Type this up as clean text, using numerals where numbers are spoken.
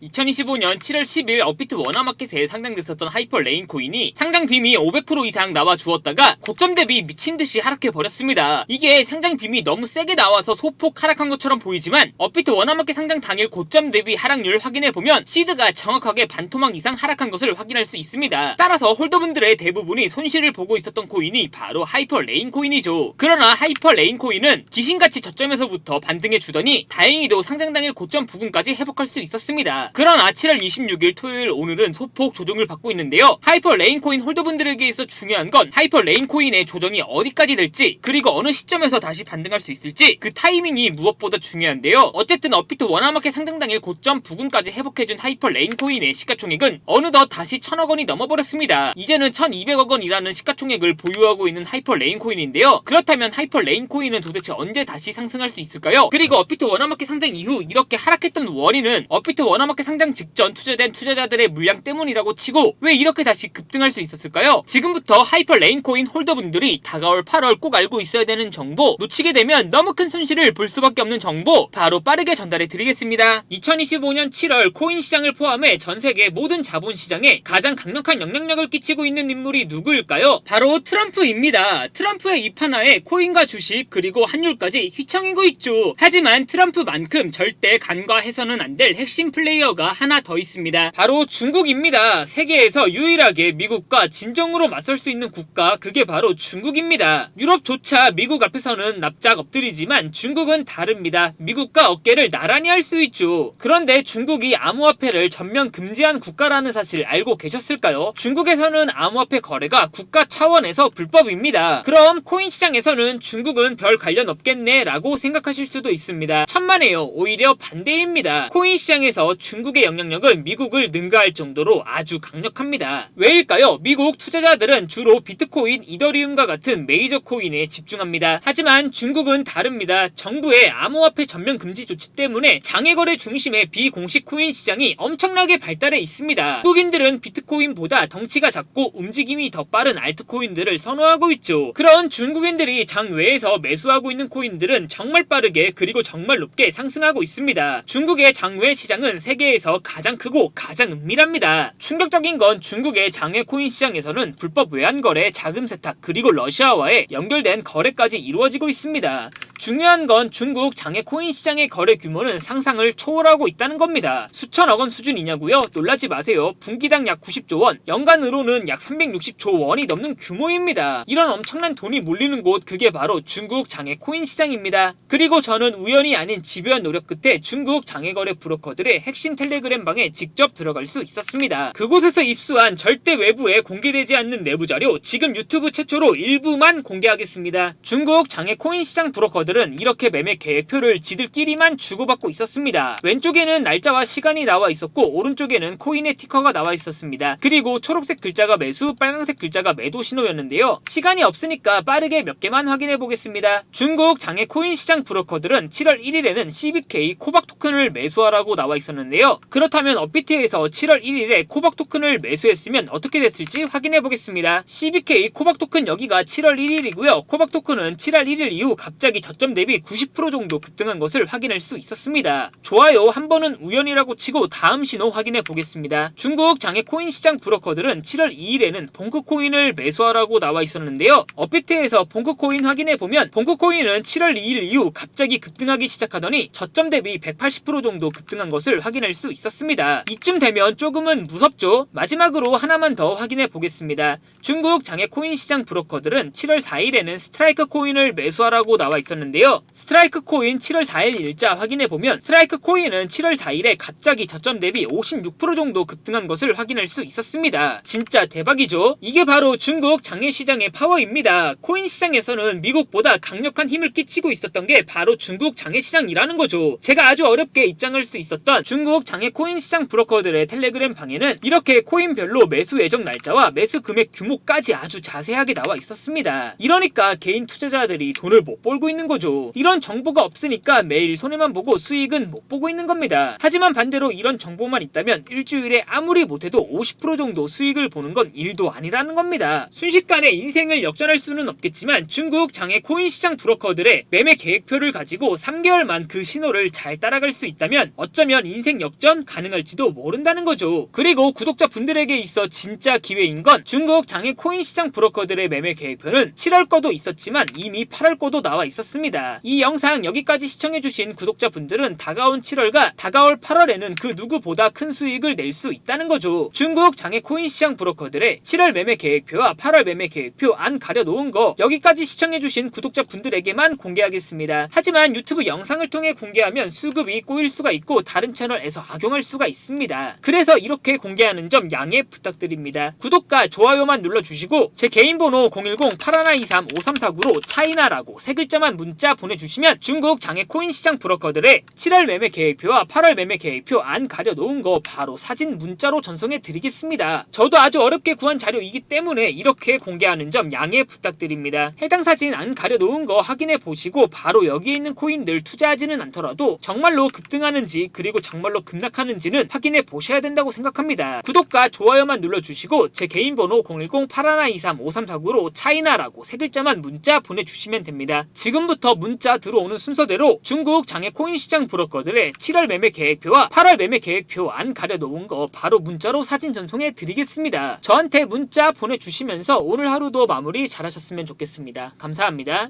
2025년 7월 10일 업비트 원화마켓에 상장됐었던 하이퍼 레인 코인이 상장 빔이 500% 이상 나와 주었다가 고점 대비 미친듯이 하락해버렸습니다. 이게 상장 빔이 너무 세게 나와서 소폭 하락한 것처럼 보이지만 업비트 원화마켓 상장 당일 고점 대비 하락률 확인해보면 시드가 정확하게 반토막 이상 하락한 것을 확인할 수 있습니다. 따라서 홀더분들의 대부분이 손실을 보고 있었던 코인이 바로 하이퍼 레인 코인이죠. 그러나 하이퍼 레인 코인은 귀신같이 저점에서부터 반등해주더니 다행히도 상장 당일 고점 부근까지 회복할 수 있었습니다. 그러나 7월 26일 토요일 오늘은 소폭 조정을 받고 있는데요. 하이퍼 레인코인 홀더분들에게 있어 중요한 건 하이퍼 레인코인의 조정이 어디까지 될지, 그리고 어느 시점에서 다시 반등할 수 있을지 그 타이밍이 무엇보다 중요한데요. 어쨌든 업비트 원화마켓 상장 당일 고점 부근까지 회복해준 하이퍼 레인코인의 시가총액은 어느덧 다시 1000억 원이 넘어버렸습니다. 이제는 1200억 원이라는 시가총액을 보유하고 있는 하이퍼 레인코인인데요. 그렇다면 하이퍼 레인코인은 도대체 언제 다시 상승할 수 있을까요? 그리고 업비트 원화마켓 상장 이후 이렇게 하락했던 원인은 업비트 원화마켓 상장 직전 투자된 투자자들의 물량 때문이라고 치고 왜 이렇게 다시 급등할 수 있었을까요? 지금부터 하이퍼 레인코인 홀더분들이 다가올 8월 꼭 알고 있어야 되는 정보, 놓치게 되면 너무 큰 손실을 볼 수밖에 없는 정보 바로 빠르게 전달해 드리겠습니다. 2025년 7월 코인 시장을 포함해 전 세계 모든 자본 시장에 가장 강력한 영향력을 끼치고 있는 인물이 누구일까요? 바로 트럼프입니다. 트럼프의 입 하나에 코인과 주식 그리고 환율까지 휘청이고 있죠. 하지만 트럼프만큼 절대 간과해서는 안 될 핵심 플레이어가 하나 더 있습니다. 바로 중국입니다. 세계에서 유일하게 미국과 진정으로 맞설 수 있는 국가, 그게 바로 중국입니다. 유럽조차 미국 앞에서는 납작 엎드리지만 중국은 다릅니다. 미국과 어깨를 나란히 할 수 있죠. 그런데 중국이 암호화폐를 전면 금지한 국가라는 사실 알고 계셨을까요? 중국에서는 암호화폐 거래가 국가 차원에서 불법입니다. 그럼 코인 시장에서는 중국은 별 관련 없겠네 라고 생각하실 수도 있습니다. 천만에요. 오히려 반대입니다. 코인 시장에서 중국의 영향력은 미국을 능가할 정도로 아주 강력합니다. 왜일까요? 미국 투자자들은 주로 비트코인, 이더리움과 같은 메이저 코인에 집중합니다. 하지만 중국은 다릅니다. 정부의 암호화폐 전면 금지 조치 때문에 장외거래 중심의 비공식 코인 시장이 엄청나게 발달해 있습니다. 한국인들은 비트코인보다 덩치가 작고 움직임이 더 빠른 알트코인들을 선호하고 있죠. 그런 중국인들이 장외에서 매수하고 있는 코인들은 정말 빠르게 그리고 정말 높게 상승하고 있습니다. 중국의 장외 시장은 세계에서 가장 크고 가장 은밀합니다. 충격적인 건 중국의 장외 코인 시장에서는 불법 외환거래, 자금 세탁, 그리고 러시아와의 연결된 거래까지 이루어지고 있습니다. 중요한 건 중국 장외 코인 시장의 거래 규모는 상상을 초월하고 있다는 겁니다. 수천억 원 수준이냐고요? 놀라지 마세요. 분기당 약 90조 원, 연간으로는 약 360조 원이 넘는 규모입니다. 이런 엄청난 돈이 몰리는 곳, 그게 바로 중국 장외 코인 시장입니다. 그리고 저는 우연이 아닌 집요한 노력 끝에 중국 장외거래 브로커들의 핵심 텔레그램 방에 직접 들어갈 수 있었습니다. 그곳에서 입수한 절대 외부에 공개되지 않는 내부 자료, 지금 유튜브 최초로 일부만 공개하겠습니다. 중국 장외 코인 시장 브로커들은 이렇게 매매 계획표를 지들끼리만 주고받고 있었습니다. 왼쪽에는 날짜와 시간이 나와 있었고 오른쪽에는 코인의 티커가 나와 있었습니다. 그리고 초록색 글자가 매수, 빨간색 글자가 매도 신호였는데요. 시간이 없으니까 빠르게 몇 개만 확인해 보겠습니다. 중국 장외 코인 시장 브로커들은 7월 1일에는 CBK 코박 토큰을 매수하라고 나와 있었는데요. 그렇다면 업비트에서 7월 1일에 코박 토큰을 매수했으면 어떻게 됐을지 확인해 보겠습니다. CBK 코박 토큰 여기가 7월 1일이고요. 코박 토큰은 7월 1일 이후 갑자기 저점 대비 90% 정도 급등한 것을 확인할 수 있었습니다. 좋아요. 한 번은 우연이라고 치고 다음 신호 확인해 보겠습니다. 중국 장외 코인 시장 브로커들은 7월 2일에는 봉크코인을 매수하라고 나와 있었는데요. 업비트에서 봉크코인 확인해 보면 봉크코인은 7월 2일 이후 갑자기 급등하기 시작하더니 저점 대비 180% 정도 급등한 것을 확인할 수 있었습니다. 이쯤 되면 조금은 무섭죠? 마지막으로 하나만 더 확인해 보겠습니다. 중국 장외 코인 시장 브로커들은 7월 4일에는 스트라이크 코인을 매수하라고 나와 있었는데요. 스트라이크 코인 7월 4일 일자 확인해 보면 스트라이크 코인은 7월 4일에 갑자기 저점 대비 56% 정도 급등한 것을 확인할 수 있었습니다. 진짜 대박이죠? 이게 바로 중국 장외 시장의 파워입니다. 코인 시장에서는 미국보다 강력한 힘을 끼치고 있었던 게 바로 중국 장외 시장이라는 거죠. 제가 아주 어렵게 입장할 수 있었던 중국 장외 코인 시장 브로커들의 텔레그램 방에는 이렇게 코인별로 매수 예정 날짜와 매수 금액 규모까지 아주 자세하게 나와 있었습니다. 이러니까 개인 투자자들이 돈을 못 벌고 있는 거죠. 이런 정보가 없으니까 매일 손해만 보고 수익은 못 보고 있는 겁니다. 하지만 반대로 이런 정보만 있다면 일주일에 아무리 못해도 50% 정도 수익을 보는 건 일도 아니라는 겁니다. 순식간에 인생을 역전할 수는 없겠지만 중국 장외 코인 시장 브로커들의 매매 계획표를 가지고 3개월만 그 신호를 잘 따라갈 수 있다면 어쩌면 인생 역전 가능할지도 모른다는 거죠. 그리고 구독자분들에게 있어 진짜 기회인 건 중국 장외 코인 시장 브로커들의 매매 계획표는 7월 거도 있었지만 이미 8월 거도 나와 있었습니다. 이 영상 여기까지 시청해주신 구독자분들은 다가온 7월과 다가올 8월에는 그 누구보다 큰 수익을 낼 수 있다는 거죠. 중국 장외 코인 시장 브로커들의 7월 매매 계획표와 8월 매매 계획표 안 가려놓은 거 여기까지 시청해주신 구독자분들에게만 공개하겠습니다. 하지만 유튜브 영상을 통해 공개하면 수급이 꼬일 수가 있고 다른 채널에서 악용할 수가 있습니다. 그래서 이렇게 공개하는 점 양해 부탁드립니다. 구독과 좋아요만 눌러주시고 제 개인 번호 010-8123-5349로 차이나라고 세 글자만 문자 보내주시면 중국 장외 코인 시장 브로커들의 7월 매매 계획표와 8월 매매 계획표 안 가려놓은 거 바로 사진 문자로 전송해 드리겠습니다. 저도 아주 어렵게 구한 자료이기 때문에 이렇게 공개하는 점 양해 부탁드립니다. 해당 사진 안 가려놓은 거 확인해 보시고 바로 여기에 있는 코인들 투자하지는 않더라도 정말로 급등하는지 그리고 정말로 급락하는지는 확인해 보셔야 된다고 생각합니다. 구독과 좋아요만 눌러주시고 제 개인 번호 010-8123-5349로 차이나라고 세 글자만 문자 보내주시면 됩니다. 지금부터 문자 들어오는 순서대로 중국 장외 코인 시장 브로커들의 7월 매매 계획표와 8월 매매 계획표 안 가려놓은 거 바로 문자로 사진 전송해 드리겠습니다. 저한테 문자 보내주시면서 오늘 하루도 마무리 잘하셨으면 좋겠습니다. 감사합니다.